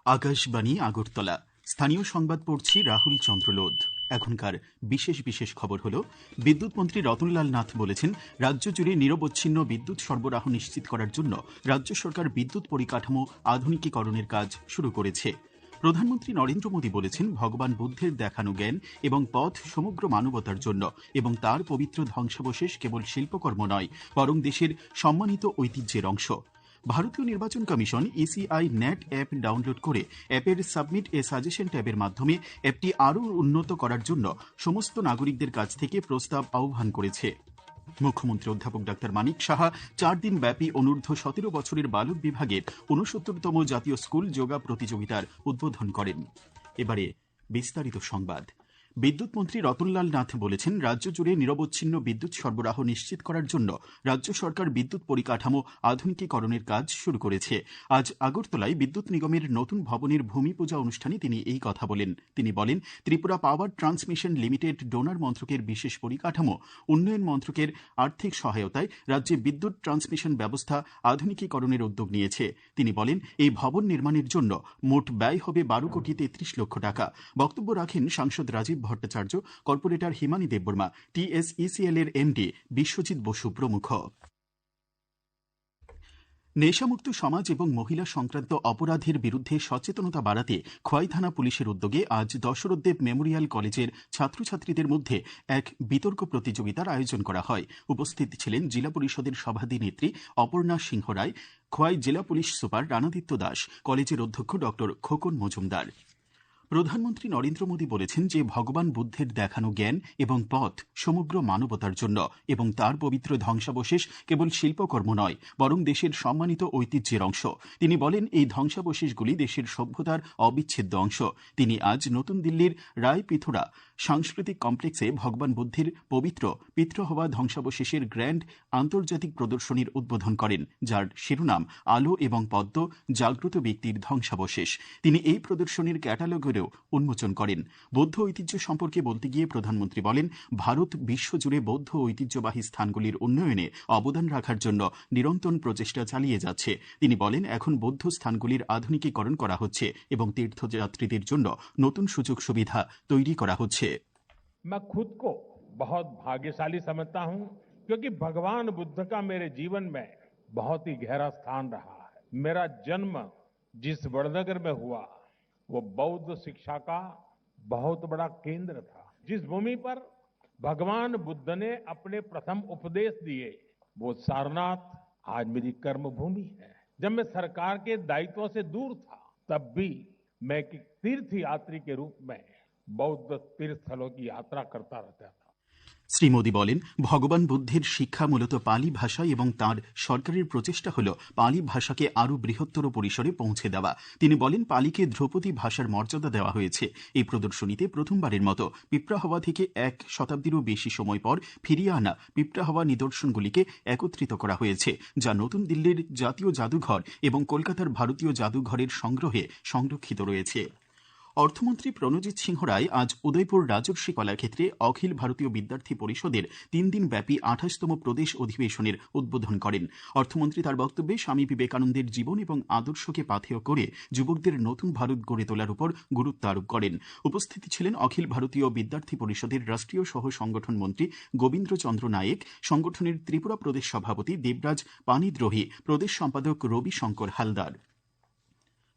আকাশবাণী আগরতলা। স্থানীয় সংবাদ পড়ছি রাহুল চন্দ্রলোধ। এখনকার বিশেষ বিশেষ খবর হলো, বিদ্যুৎ মন্ত্রী রতনলাল নাথ বলেছেন, রাজ্য জুড়ে নিরবচ্ছিন্ন বিদ্যুৎ সরবরাহ নিশ্চিত করার জন্য রাজ্য সরকার বিদ্যুৎ পরিকাঠামো আধুনিকীকরণের কাজ শুরু করেছে। প্রধানমন্ত্রী নরেন্দ্র মোদী বলেছেন, ভগবান বুদ্ধের দেখানো জ্ঞান এবং পথ সমগ্র মানবতার জন্য এবং তার পবিত্র ধ্বংসাবশেষ কেবল শিল্পকর্ম নয়, বরং দেশের সম্মানিত ঐতিহ্যের অংশ। ভারতীয় নির্বাচন কমিশন ইসিআই ন্যাট অ্যাপ ডাউনলোড করে অ্যাপের সাবমিট এ সাজেশন ট্যাবের মাধ্যমে অ্যাপটি আরও উন্নত করার জন্য সমস্ত নাগরিকদের কাছ থেকে প্রস্তাব আহ্বান করেছে। মুখ্যমন্ত্রী অধ্যাপক ডাক্তার মানিক সাহা 4 দিন ব্যাপী অনূর্ধ্ব 17 বছরের বালক বিভাগের 69তম জাতীয় স্কুল যোগা প্রতিযোগিতার উদ্বোধন করেন। এবারে বিস্তারিত সংবাদ। বিদ্যুৎ মন্ত্রী রতনলাল নাথ বলেছেন, রাজ্য জুড়ে নিরবচ্ছিন্ন বিদ্যুৎ সরবরাহ নিশ্চিত করার জন্য রাজ্য সরকার বিদ্যুৎ পরিকাঠামো আধুনিকীকরণের কাজ শুরু করেছে। আজ আগরতলায় বিদ্যুৎ নিগমের নতুন ভবনের ভূমি পূজা অনুষ্ঠানে তিনি এই কথা বলেন। তিনি বলেন, Tripura power transmission limited DoNER মন্ত্রকের বিশেষ পরিকাঠামো উন্নয়ন মন্ত্রকের আর্থিক সহায়তায় রাজ্যে বিদ্যুৎ ট্রান্সমিশন ব্যবস্থা আধুনিকীকরণের উদ্যোগ নিয়েছে। তিনি বলেন, এই ভবন নির্মাণের জন্য মোট ব্যয় হবে 12 কোটি 33 লক্ষ টাকা। বক্তব্য রাখেন সাংসদ রাজীব ভট্টাচার্য, কর্পোরেটর হিমানী দেববর্মা, টিএসইসিএল এর এমডি বিশ্বজিৎ বসু প্রমুখ। নেশামুক্ত সমাজ এবং মহিলা সংক্রান্ত অপরাধের বিরুদ্ধে সচেতনতা বাড়াতে খোয়াই থানা পুলিশের উদ্যোগে আজ দশরথদেব মেমোরিয়াল কলেজের ছাত্রছাত্রীদের মধ্যে এক বিতর্ক প্রতিযোগিতার আয়োজন করা হয়। উপস্থিত ছিলেন জেলা পরিষদের সভাধিনেত্রী অপর্ণা সিংহ রায়, খোয়াই জেলা পুলিশ সুপার রানাদিত্য দাস, কলেজের অধ্যক্ষ ড খোকন মজুমদার। প্রধানমন্ত্রী নরেন্দ্র মোদী বলেছেন যে ভগবান বুদ্ধের দেখানো জ্ঞান এবং পথ সমগ্র মানবতার জন্য এবং তার পবিত্র ধ্বংসাবশেষ কেবল শিল্পকর্ম নয়, বরং দেশের সম্মানিত ঐতিহ্যের অংশ। তিনি বলেন, এই ধ্বংসাবশেষগুলি দেশের সভ্যতার অবিচ্ছেদ্য অংশ। তিনি আজ নতুন দিল্লির রায়পিথোরা সাংস্কৃতিক কমপ্লেক্সে ভগবান বুদ্ধের পবিত্র পিতৃ হওয়া ধ্বংসাবশেষের গ্র্যান্ড আন্তর্জাতিক প্রদর্শনীর উদ্বোধন করেন, যার শিরোনাম আলো এবং পদ্ম, জাগ্রত ব্যক্তির ধ্বংসাবশেষ। তিনি এই প্রদর্শনীর ক্যাটালগেরও উন্মোচন করেন। বৌদ্ধ ঐতিহ্য সম্পর্কে বলতে গিয়ে প্রধানমন্ত্রী বলেন, ভারত বিশ্বজুড়ে বৌদ্ধ ঐতিহ্যবাহী স্থানগুলির উন্নয়নে অবদান রাখার জন্য নিরন্তর প্রচেষ্টা চালিয়ে যাচ্ছে। তিনি বলেন, এখন বৌদ্ধ স্থানগুলির আধুনিকীকরণ করা হচ্ছে এবং তীর্থযাত্রীদের জন্য নতুন সুযোগ সুবিধা তৈরি করা হচ্ছে। मैं खुद को बहुत भाग्यशाली समझता हूं, क्योंकि भगवान बुद्ध का मेरे जीवन में बहुत ही गहरा स्थान रहा है। मेरा जन्म जिस वडनगर में हुआ वो बौद्ध शिक्षा का बहुत बड़ा केंद्र था। जिस भूमि पर भगवान बुद्ध ने अपने प्रथम उपदेश दिए वो सारनाथ आज मेरी कर्म भूमि है। जब मैं सरकार के दायित्वों से दूर था, तब भी मैं एक तीर्थ यात्री के रूप में बौद्ध तीर्थ स्थलों की यात्रा करता रहता था। শ্রী মোদী বলেন, ভগবান বুদ্ধের শিক্ষা মূলত পালি ভাষায় এবং তাঁর সরকারের প্রচেষ্টা হল পালি ভাষাকে আরও বৃহত্তর পরিসরে পৌঁছে দেওয়া। তিনি বলেন, পালিকে ধ্রুপদী ভাষার মর্যাদা দেওয়া হয়েছে। এই প্রদর্শনীতে প্রথমবারের মতো পিঁপড়াহওয়া থেকে 1 শতাব্দীরও বেশি সময় পর ফিরিয়ে আনা পিঁপড়াহওয়া নিদর্শনগুলিকে একত্রিত করা হয়েছে, যা নতুন দিল্লির জাতীয় জাদুঘর এবং কলকাতার ভারতীয় জাদুঘরের সংগ্রহে সংরক্ষিত রয়েছে। অর্থমন্ত্রী প্রণজিৎ সিংহ রায় আজ উদয়পুর রাজর্ষি কলাক্ষেত্রে অখিল ভারতীয় বিদ্যার্থী পরিষদের 3 দিন ব্যাপী 28তম প্রদেশ অধিবেশনের উদ্বোধন করেন। অর্থমন্ত্রী তার বক্তব্যে স্বামী বিবেকানন্দের জীবন এবং আদর্শকে পাথেয় করে যুবকদের নতুন ভারত গড়ে তোলার উপর গুরুত্ব আরোপ করেন। উপস্থিত ছিলেন অখিল ভারতীয় বিদ্যার্থী পরিষদের রাষ্ট্রীয় সহ সংগঠন মন্ত্রী গোবিন্দ্রচন্দ্র নায়েক, সংগঠনের ত্রিপুরা প্রদেশ সভাপতি দেবরাজ পানিদ্রোহী, প্রদেশ সম্পাদক রবি শঙ্কর হালদার।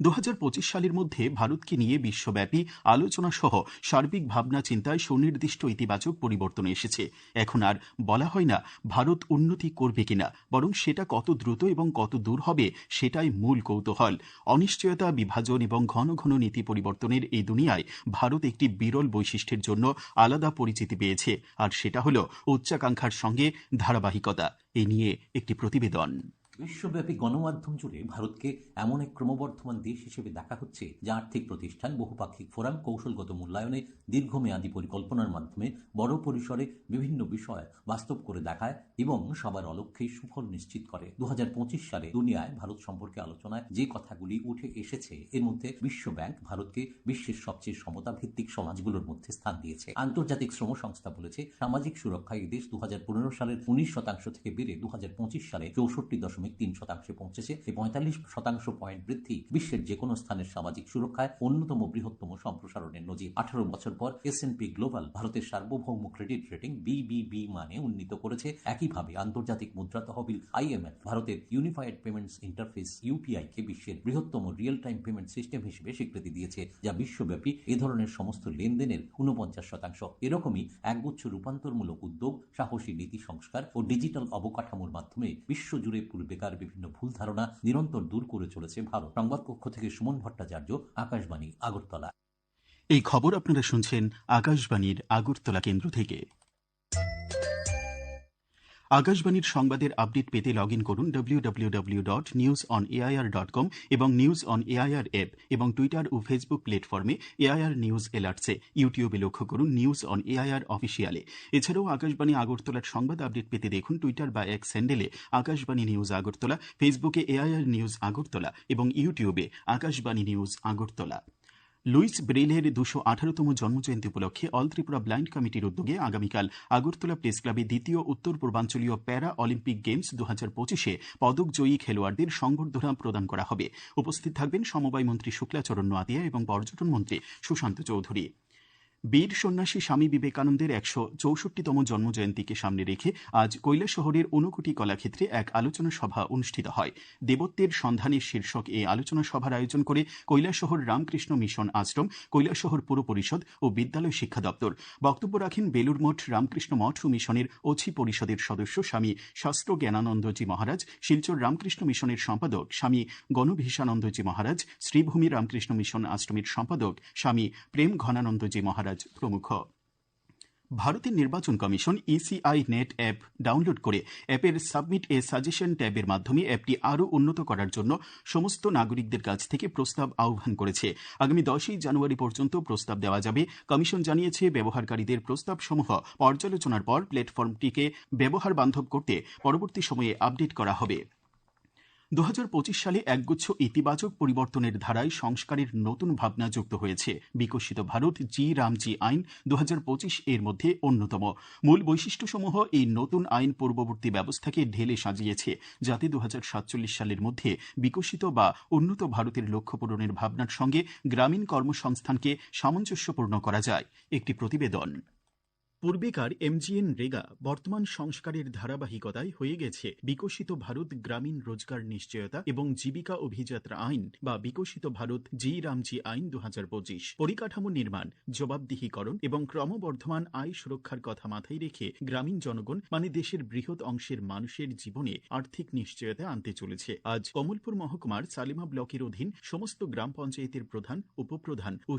2025 সালের মধ্যে ভারতকে নিয়ে বিশ্বব্যাপী আলোচনা সহ সার্বিক ভাবনা চিন্তায় সুনির্দিষ্ট ইতিবাচক পরিবর্তন এসেছে। এখন আর বলা হয় না ভারত উন্নতি করবে কিনা, বরং সেটা কত দ্রুত এবং কত দূর হবে সেটাই মূল কৌতূহল। অনিশ্চয়তা, বিভাজন এবং ঘন ঘন নীতি পরিবর্তনের এই দুনিয়ায় ভারত একটি বিরল বৈশিষ্ট্যের জন্য আলাদা পরিচিতি পেয়েছে, আর সেটা হল উচ্চাকাঙ্ক্ষার সঙ্গে ধারাবাহিকতা। এ নিয়ে একটি প্রতিবেদন। বিশ্বব্যাপী গণমাধ্যম জুড়ে ভারতকে এমন এক ক্রমবর্ধমান দেশ হিসেবে দেখা হচ্ছে যা আর্থিক প্রতিষ্ঠান, বহুপাক্ষিক ফোরাম, কৌশলগত মূল্যায়নে, দীর্ঘমেয়াদী পরিকল্পনার মাধ্যমে বড় পরিসরে বিভিন্ন বিষয় বাস্তব করে দেখায় এবং সবার অলক্ষ্যে সুফল নিশ্চিত করে। 2025 সালে দুনিয়ায় ভারত সম্পর্কে আলোচনায় যে কথাগুলি উঠে এসেছে এর মধ্যে বিশ্ব ব্যাংক ভারতকে বিশ্বের সবচেয়ে সমতা ভিত্তিক সমাজগুলোর মধ্যে স্থান দিয়েছে। আন্তর্জাতিক শ্রম সংস্থা বলেছে সামাজিক সুরক্ষায় এই দেশ 2015 সালের 19% থেকে বেড়ে 2025 সালে 64.3% পৌঁছেছে। এই 45% পয়েন্ট বৃদ্ধি বিশ্বের যে কোনো স্থানের সামাজিক সুরক্ষায় অন্যতম বৃহত্তম সম্প্রসারণের নজির। 18 বছর পর S&P গ্লোবাল ভারতের সার্বভৌম ক্রেডিট রেটিং BBB মানে উন্নীত করেছে। একইভাবে আন্তর্জাতিক মুদ্রা তহবিল IMF ভারতের ইউনিফাইড পেমেন্টস ইন্টারফেস UPI কে বিশ্বের বৃহত্তম রিয়েল টাইম পেমেন্ট সিস্টেম হিসেবে স্বীকৃতি দিয়েছে, যা বিশ্বব্যাপী এ ধরনের সমস্ত লেনদেনের 49%। এরকমই একগুচ্ছ রূপান্তরমূলক উদ্যোগ, সাহসী নীতি সংস্কার ও ডিজিটাল অবকাঠামোর মাধ্যমে বিশ্বজুড়ে পূর্বেকার বিভিন্ন ভুল ধারণা নিরন্তর দূর করে চলেছে ভারত। সংবাদ কক্ষ থেকে সুমন ভট্টাচার্য, আকাশবাণী, আগরতলা। এই খবর আপনারা শুনছেন আকাশবাণীর আগরতলা কেন্দ্র থেকে। আকাশবাণীর সংবাদের আপডেট পেতে লগ ইন করুন www.newsonair.com এবং নিউজ অন এআইআর অ্যাপ এবং টুইটার ও ফেসবুক প্ল্যাটফর্মে এআইআর নিউজ অ্যালার্টসে। ইউটিউবে লক্ষ্য করুন নিউজ অন এআইআর অফিসিয়ালে। এছাড়াও আকাশবাণী আগরতলার সংবাদ আপডেট পেতে দেখুন টুইটার বা এক্স হ্যান্ডেলে আকাশবাণী নিউজ আগরতলা, ফেসবুকে এআইআর নিউজ আগরতলা এবং ইউটিউবে আকাশবাণী নিউজ আগরতলা। লুইস ব্রেইলের 218তম জন্মজয়ন্তী উপলক্ষে অল ত্রিপুরা ব্লাইন্ড কমিটির উদ্যোগে আগামীকাল আগরতলা প্রেস ক্লাবে দ্বিতীয় উত্তর পূর্বাঞ্চলীয় প্যারা অলিম্পিক গেমস 2025-এ পদকজয়ী খেলোয়াড়দের সংবর্ধনা প্রদান করা হবে। উপস্থিত থাকবেন সমবায় মন্ত্রী শুক্লাচরণ নোয়াতিয়া এবং পর্যটন মন্ত্রী সুশান্ত চৌধুরী। বীর সন্ন্যাসী স্বামী বিবেকানন্দের 164তম জন্মজয়ন্তীকে সামনে রেখে আজ কৈলাসহরের ঊনকোটি কলাক্ষেত্রে এক আলোচনা সভা অনুষ্ঠিত হয়। দেবত্বের সন্ধানের শীর্ষক এই আলোচনা সভার আয়োজন করে কৈলাসহর রামকৃষ্ণ মিশন আশ্রম, কৈলাসহর পুর পরিষদ ও বিদ্যালয় শিক্ষা দপ্তর। বক্তব্য রাখেন বেলুর মঠ রামকৃষ্ণ মঠ ও মিশনের অছি পরিষদের সদস্য স্বামী শাস্ত্র জ্ঞানানন্দজি মহারাজ, শিলচর রামকৃষ্ণ মিশনের সম্পাদক স্বামী গণভীষানন্দজি মহারাজ, শ্রীভূমি রামকৃষ্ণ মিশন আশ্রমের সম্পাদক স্বামী প্রেম ঘনানন্দজি মহারাজ প্রমুখ। ভারতের নির্বাচন commission ECI net app download করে অ্যাপের সাবমিট এ সাজেশন ট্যাবের মাধ্যমে অ্যাপটি আরও উন্নত করার জন্য সমস্ত নাগরিকদের কাছ থেকে প্রস্তাব আহ্বান করেছে। আগামী 10ই জানুয়ারি পর্যন্ত প্রস্তাব দেওয়া যাবে। কমিশন জানিয়েছে ব্যবহারকারীদের প্রস্তাবসমূহ পর্যালোচনার পর প্ল্যাটফর্মটিকে ব্যবহার বান্ধব করতে পরবর্তী সময়ে আপডেট করা হবে। 2025 সালে একগুচ্ছ ইতিবাচক পরিবর্তনের ধারায় সংস্কারের নতুন ভাবনা যুক্ত হয়েছে। বিকশিত ভারত জি রামজি আইন 2025 এর মধ্যে অন্যতম। মূল বৈশিষ্ট্যসমূহ এই নতুন আইন পূর্ববর্তী ব্যবস্থাকে ঢেলে সাজিয়েছে, যাতে 2047 সালের মধ্যে বিকশিত বা উন্নত ভারতের লক্ষ্য পূরণের ভাবনার সঙ্গে গ্রামীণ কর্মসংস্থানকে সামঞ্জস্যপূর্ণ করা যায়। একটি প্রতিবেদন। পূর্বেকার MGN রেগা বর্তমান সংস্কারের ধারাবাহিকতায় হয়ে গেছে বিকশিত ভারত গ্রামীণ রোজগার নিশ্চয়তা এবং জীবিকা অভিযাত্রা আইন বা বিকশিত ভারত জি রামজি আইন 2025। পরিকাঠামো নির্মাণ, জবাবদিহিকরণ এবং ক্রমবর্ধমান আয় সুরক্ষার কথা মাথায় রেখে গ্রামীণ জনগণ মানে দেশের বৃহৎ অংশের মানুষের জীবনে আর্থিক নিশ্চয়তা আনতে চলেছে। আজ কমলপুর মহকুমার সালেমা ব্লকের অধীন সমস্ত গ্রাম পঞ্চায়েতের প্রধান, উপপ্রধান ও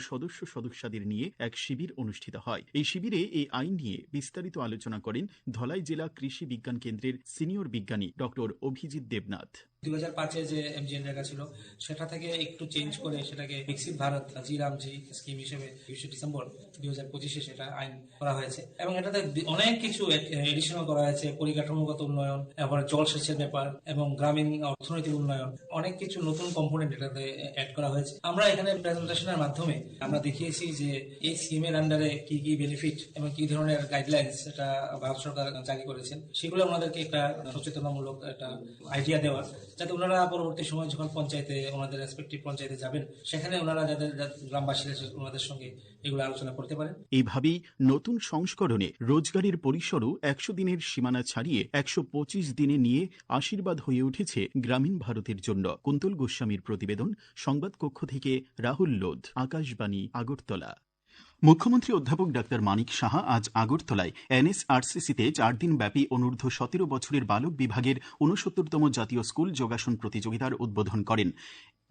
সদস্যদের নিয়ে এক শিবির অনুষ্ঠিত হয়। এই শিবিরে এই আইন নিয়ে বিস্তারিত আলোচনা করেন ধলাই জেলা কৃষি বিজ্ঞান কেন্দ্রের সিনিয়র বিজ্ঞানী ডক্টর অভিজিৎ দেবনাথ। 2005-এ যে MGN রেগা ছিল সেটা থেকে একটু চেঞ্জ করে সেটাকে বিকশিত ভারত জি রামজি স্কিম হিসেবে 20 ডিসেম্বর 2025-এ সেটা আইন করা হয়েছে এবং এটাতে অনেক কিছু এডিশনাল করা হয়েছে। পরিকাঠামোগত উন্নয়ন, এবার জলসেচের ব্যাপার এবং গ্রামীণ অর্থনৈতিক উন্নয়ন, অনেক কিছু নতুন কম্পোনেন্ট এটাতে অ্যাড করা হয়েছে। আমরা এখানে প্রেজেন্টেশনের মাধ্যমে আমরা দেখিয়েছি যে এই স্কিমের আন্ডারে কি কি বেনিফিট এবং কি ধরনের গাইডলাইন্স এটা ভারত সরকার জারি করেছেন, সেগুলো আমাদেরকে একটা সচেতনামূলক একটা আইডিয়া দেওয়া, যাতে ওনারা পরবর্তী সময় যখন পঞ্চায়েতে ওনাদের রেসপেক্টিভ পঞ্চায়েতে যাবেন সেখানে ওনারা যাদের গ্রামবাসী ওনাদের সঙ্গে এগুলো আলোচনা করতে পারেন। এইভাবেই নতুন সংস্করণে রোজগারের পরিসরও 100 দিনের সীমানা ছাড়িয়ে 125 দিনে নিয়ে আশীর্বাদ হয়ে উঠেছে গ্রামীণ ভারতের জন্য। কুন্তল গোস্বামীর প্রতিবেদন। সংবাদ কক্ষ থেকে রাহুল লোধ, আকাশবাণী, আগরতলা। মুখ্যমন্ত্রী অধ্যাপক ডাক্তার মানিক সাহা আজ আগরতলায় NSRCC-তে 4 দিন ব্যাপী অনূর্ধ্ব 17 বছরের বালক বিভাগের 69তম জাতীয় স্কুল যোগাসন প্রতিযোগিতার উদ্বোধন করেন।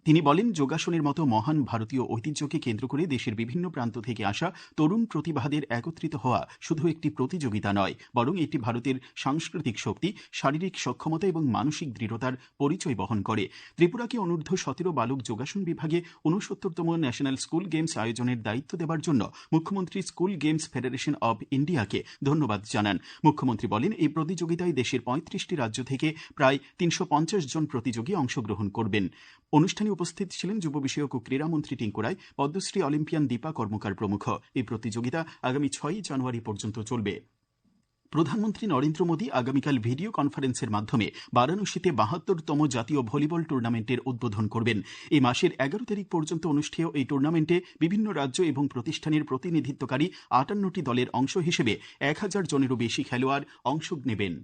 তিনি বলেন, যোগাসনের মতো মহান ভারতীয় ঐতিহ্যকে কেন্দ্র করে দেশের বিভিন্ন প্রান্ত থেকে আসা তরুণ প্রতিভাদের একত্রিত হওয়া শুধু একটি প্রতিযোগিতা নয়, বরং এটি ভারতের সাংস্কৃতিক শক্তি, শারীরিক সক্ষমতা এবং মানসিক দৃঢ়তার পরিচয় বহন করে। ত্রিপুরাকে অনূর্ধ্ব 17 বালক যোগাসন বিভাগে 69তম ন্যাশনাল স্কুল গেমস আয়োজনের দায়িত্ব দেওয়ার জন্য মুখ্যমন্ত্রী স্কুল গেমস ফেডারেশন অব ইন্ডিয়াকে ধন্যবাদ জানান। মুখ্যমন্ত্রী বলেন, এই প্রতিযোগিতায় দেশের 35টি রাজ্য থেকে প্রায় 350 জন প্রতিযোগী অংশগ্রহণ করবেন। অনুষ্ঠানে উপস্থিত ছিলেন যুব বিষয়ক ও ক্রীড়ামন্ত্রী টিঙ্কু রায়, পদ্মশ্রী অলিম্পিয়ান দীপা কর্মকার প্রমুখ। এই প্রতিযোগিতা আগামী 6 জানুয়ারি পর্যন্ত চলবে। প্রধানমন্ত্রী নরেন্দ্র মোদী আগামীকাল ভিডিও কনফারেন্সের মাধ্যমে বারাণসীতে 72তম জাতীয় ভলিবল টুর্নামেন্টের উদ্বোধন করবেন। এই মাসের 11 তারিখ পর্যন্ত অনুষ্ঠেয় এই টুর্নামেন্টে বিভিন্ন রাজ্য এবং প্রতিষ্ঠানের প্রতিনিধিত্বকারী 58টি দলের অংশ হিসেবে 1000 জনেরও বেশি খেলোয়াড় অংশ নেবেন।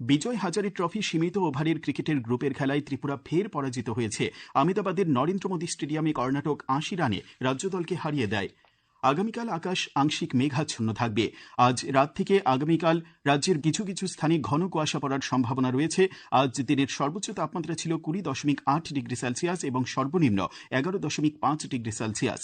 বিজয় হাজারে ট্রফি সীমিত ওভারের ক্রিকেটের গ্রুপের খেলায় ত্রিপুরা ফের পরাজিত হয়েছে। আহমেদাবাদের নরেন্দ্র মোদী স্টেডিয়ামে কর্ণাটক 80 রানে রাজ্য দলকে হারিয়ে দেয়। আগামীকাল আকাশ আংশিক মেঘাচ্ছন্ন থাকবে। আজ রাত থেকে আগামীকাল রাজ্যের কিছু কিছু স্থানে ঘন কুয়াশা পড়ার সম্ভাবনা রয়েছে। আজ দিনের সর্বোচ্চ তাপমাত্রা ছিল 20.8 ডিগ্রি সেলসিয়াস এবং সর্বনিম্ন 11.5 ডিগ্রি সেলসিয়াস।